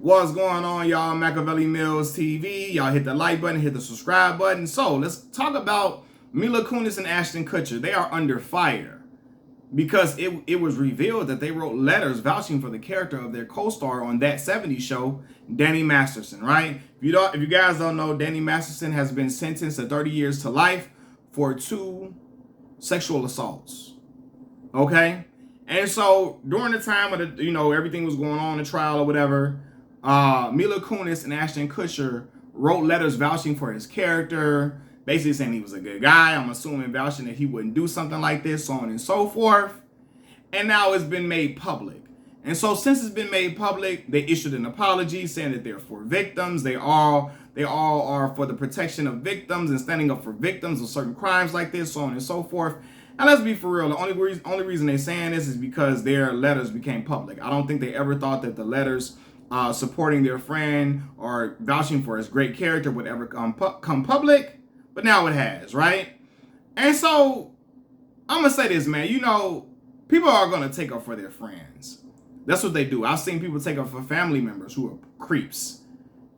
What's going on, y'all? Machiavelli Mills TV. Y'all hit the like button, hit the subscribe button. So let's talk about Mila Kunis and Ashton Kutcher. They are under fire because it was revealed that they wrote letters vouching for the character of their co-star on That 70s Show, Danny Masterson, right? If you guys don't know, Danny Masterson has been sentenced to 30 years to life for 2 sexual assaults. Okay? And so during the time of the, everything was going on in the trial or whatever, Mila Kunis and Ashton Kutcher wrote letters vouching for his character, basically saying he was a good guy. I'm assuming vouching that he wouldn't do something like this, so on and so forth. And now it's been made public. And so since it's been made public, they issued an apology saying that they're for victims. They all are for the protection of victims and standing up for victims of certain crimes like this, so on and so forth. And let's be for real, the only reason they're saying this is because their letters became public. I don't think they ever thought that the letters supporting their friend or vouching for his great character would ever come public, but now it has, right? And so I'm gonna say this, man. People are gonna take up for their friends. That's what they do. I've seen people take up for family members who are creeps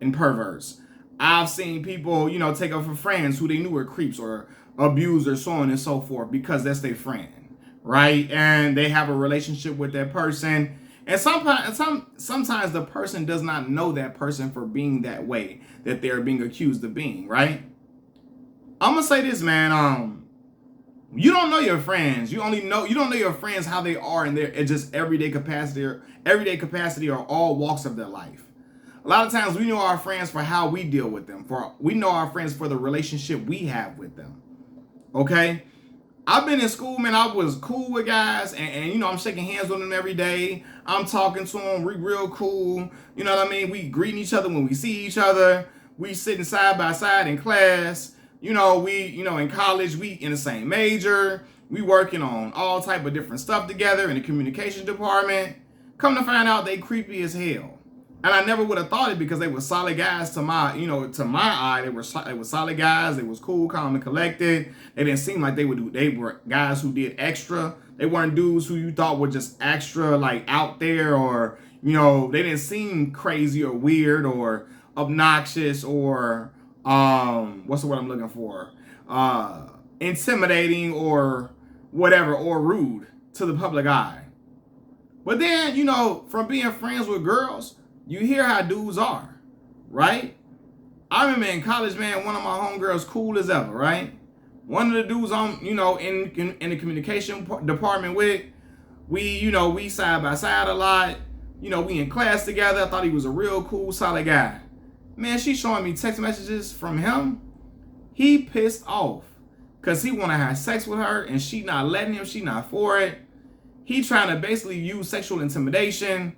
and perverts. I've seen people, take up for friends who they knew were creeps or abusers, so on and so forth, because that's their friend, right? And they have a relationship with that person. And sometimes the person does not know that person for being that way that they're being accused of being, right? I'm gonna say this, man. You don't know your friends. You don't know your friends how they are in their just everyday capacity or all walks of their life. A lot of times we know our friends for how we deal with them. We know our friends for the relationship we have with them. Okay? I've been in school, man. I was cool with guys, and I'm shaking hands with them every day. I'm talking to them, we real cool. You know what I mean? We greeting each other when we see each other. We sitting side by side in class. In college, we in the same major. We working on all type of different stuff together in the communication department. Come to find out, they creepy as hell. And I never would have thought it because they were solid guys to my eye. They were solid guys. They was cool, calm, and collected. They didn't seem like they were guys who did extra. They weren't dudes who you thought were just extra, like out there, or they didn't seem crazy or weird or obnoxious or what's the word I'm looking for? Intimidating or whatever, or rude to the public eye. But then, from being friends with girls, you hear how dudes are, right? I remember in college, man, one of my homegirls, cool as ever, right? One of the dudes I'm, in the communication department with, we side by side a lot. We in class together. I thought he was a real cool, solid guy. Man, she showing me text messages from him. He pissed off because he want to have sex with her and she not letting him. She not for it. He trying to basically use sexual intimidation,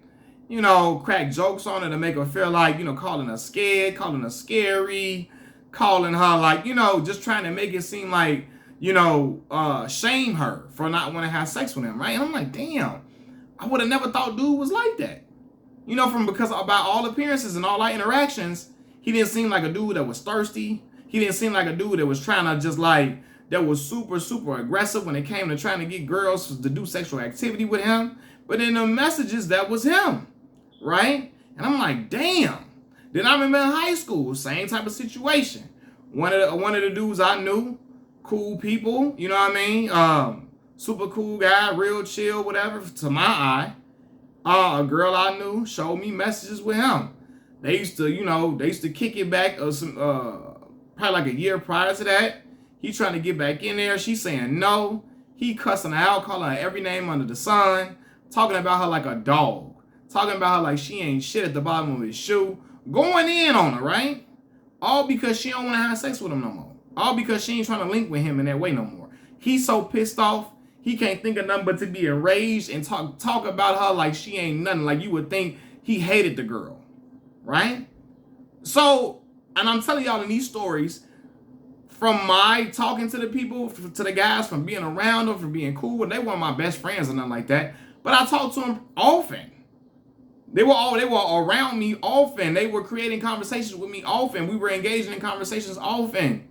crack jokes on her to make her feel like, calling her scared, calling her scary, calling her like, just trying to make it seem like, shame her for not wanting to have sex with him, right? And I'm like, damn, I would have never thought dude was like that. Because about all appearances and all our interactions, he didn't seem like a dude that was thirsty. He didn't seem like a dude that was trying to just like, that was super, super aggressive when it came to trying to get girls to do sexual activity with him. But in the messages, that was him, right? And I'm like, damn. Then I remember in high school, same type of situation. One of the dudes I knew, cool people, you know what I mean? Super cool guy, real chill, whatever, to my eye. A girl I knew showed me messages with him. They used to kick it back probably like a year prior to that. He trying to get back in there. She's saying no. He cussing her out, calling her every name under the sun, talking about her like a dog, talking about her like she ain't shit at the bottom of his shoe, going in on her, right? All because she don't want to have sex with him no more. All because she ain't trying to link with him in that way no more. He's so pissed off, he can't think of nothing but to be enraged and talk about her like she ain't nothing. Like you would think he hated the girl, right? So, and I'm telling y'all in these stories, from my talking to the people, to the guys, from being around them, from being cool, and they weren't my best friends or nothing like that, but I talked to them often. They were around me often. They were creating conversations with me often. We were engaging in conversations often.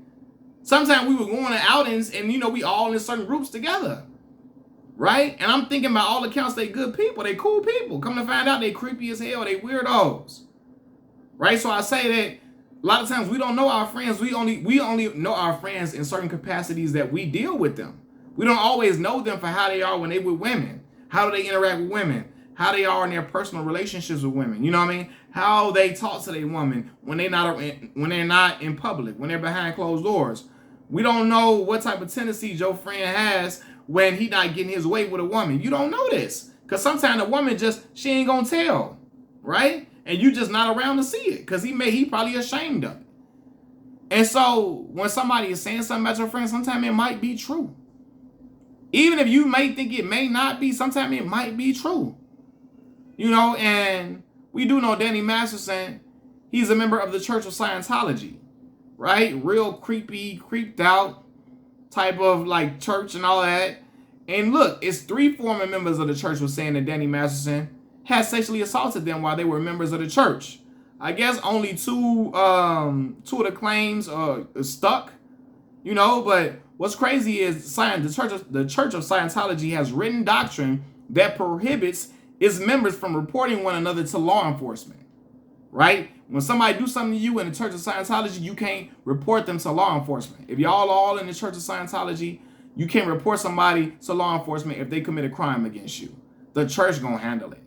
Sometimes we were going to outings and, we all in certain groups together, right? And I'm thinking by all accounts, they good people. They cool people. Come to find out, they creepy as hell. They weirdos. right? So I say that a lot of times we don't know our friends. We only know our friends in certain capacities that we deal with them. We don't always know them for how they are when they with women. How do they interact with women? How they are in their personal relationships with women. You know what I mean? How they talk to their woman when they're not in public, when they're behind closed doors. We don't know what type of tendencies your friend has when he not getting his way with a woman. You don't know this. Because sometimes a woman she ain't gonna tell, right? And you just not around to see it. Because he probably ashamed of it. And so when somebody is saying something about your friend, sometimes it might be true. Even if you may think it may not be, sometimes it might be true. You know, and we do know Danny Masterson, he's a member of the Church of Scientology, right? Real creepy, creeped out type of like church and all that. And look, it's 3 former members of the church were saying that Danny Masterson had sexually assaulted them while they were members of the church. I guess only two of the claims stuck, you know, but what's crazy is the Church of Scientology has written doctrine that prohibits its members from reporting one another to law enforcement, right? When somebody do something to you in the Church of Scientology, you can't report them to law enforcement. If y'all all in the Church of Scientology, you can't report somebody to law enforcement if they commit a crime against you. The church gonna handle it.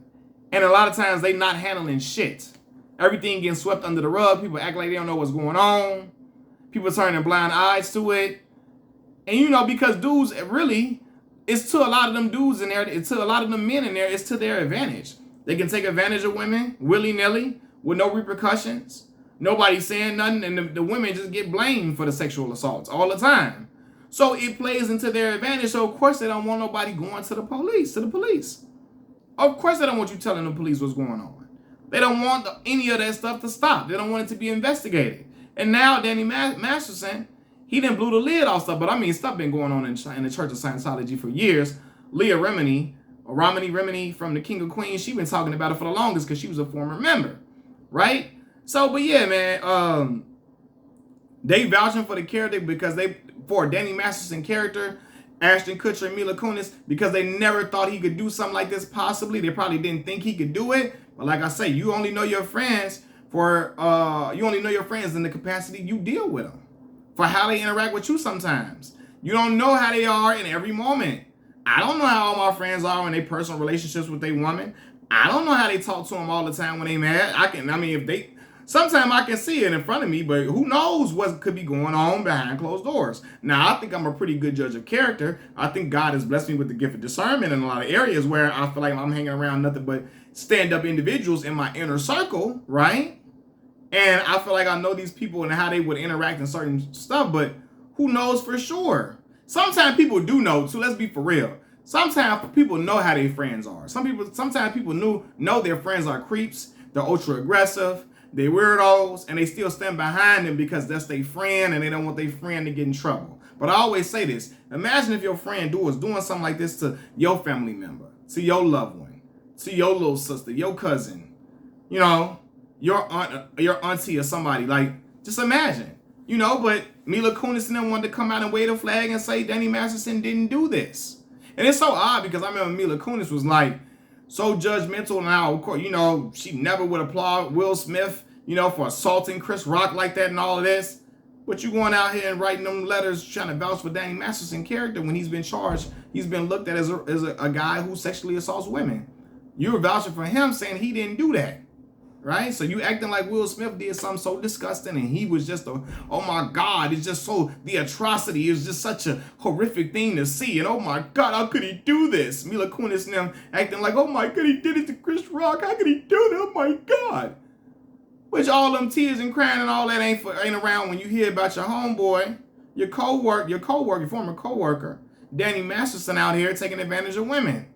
And a lot of times they not handling shit. Everything getting swept under the rug. People act like they don't know what's going on. People turning blind eyes to it. And you know, because dudes, really, it's to a lot of them dudes in there, it's to a lot of them men in there, it's to their advantage. They can take advantage of women willy-nilly with no repercussions. Nobody saying nothing, and the women just get blamed for the sexual assaults all the time. So it plays into their advantage. So of course they don't want nobody going to the police. Of course they don't want you telling the police what's going on. They don't want any of that stuff to stop. They don't want it to be investigated. And now Danny Masterson, he done blew the lid off stuff. But I mean, stuff been going on in the Church of Scientology for years. Leah Remini from the King of Queens, she been talking about it for the longest because she was a former member, right? So, but yeah, man, they vouching for the character for Danny Masterson character, Ashton Kutcher and Mila Kunis, because they never thought he could do something like this possibly. They probably didn't think he could do it. But like I say, you only know your friends in the capacity you deal with them, for how they interact with you sometimes. You don't know how they are in every moment. I don't know how all my friends are in their personal relationships with their woman. I don't know how they talk to them all the time when they mad. Sometimes I can see it in front of me, but who knows what could be going on behind closed doors. Now, I think I'm a pretty good judge of character. I think God has blessed me with the gift of discernment in a lot of areas where I feel like I'm hanging around nothing but stand-up individuals in my inner circle, right? And I feel like I know these people and how they would interact in certain stuff, but who knows for sure? Sometimes people do know, too. Let's be for real. Sometimes people know how their friends are. Sometimes people know their friends are creeps. They're ultra aggressive. They weirdos, and they still stand behind them because that's their friend and they don't want their friend to get in trouble. But I always say this. Imagine if your friend was doing something like this to your family member, to your loved one, to your little sister, your cousin, you know, your aunt, your auntie or somebody. Like, just imagine, you know, but Mila Kunis and them wanted to come out and wave a flag and say Danny Masterson didn't do this. And it's so odd because I remember Mila Kunis was like, so judgmental now, of course, you know, she never would applaud Will Smith, you know, for assaulting Chris Rock like that and all of this. But you going out here and writing them letters trying to vouch for Danny Masterson character when he's been charged, he's been looked at as a guy who sexually assaults women. You were vouching for him saying he didn't do that, right? So you acting like Will Smith did something so disgusting and he was just oh my God, it's just so, the atrocity is just such a horrific thing to see. And oh my God, how could he do this? Mila Kunis and them acting like, oh my God, he did it to Chris Rock. How could he do that? Oh my God. Which all them tears and crying and all that ain't around when you hear about your homeboy, your former co-worker, Danny Masterson out here taking advantage of women.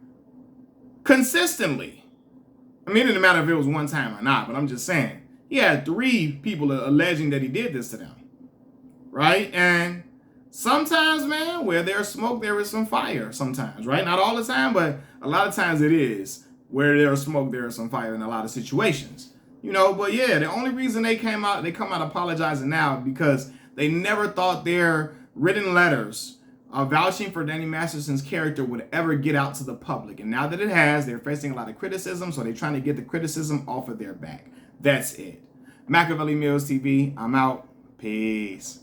Consistently. I mean, it didn't matter if it was one time or not, but I'm just saying. He had 3 people alleging that he did this to them. Right? And sometimes, man, where there's smoke, there is some fire sometimes, right? Not all the time, but a lot of times it is. Where there's smoke, there is some fire in a lot of situations. You know, but yeah, the only reason they come out apologizing now because they never thought their written letters vouching for Danny Masterson's character would ever get out to the public. And now that it has, they're facing a lot of criticism, so they're trying to get the criticism off of their back. That's it. Machiavelli Mills TV. I'm out. Peace.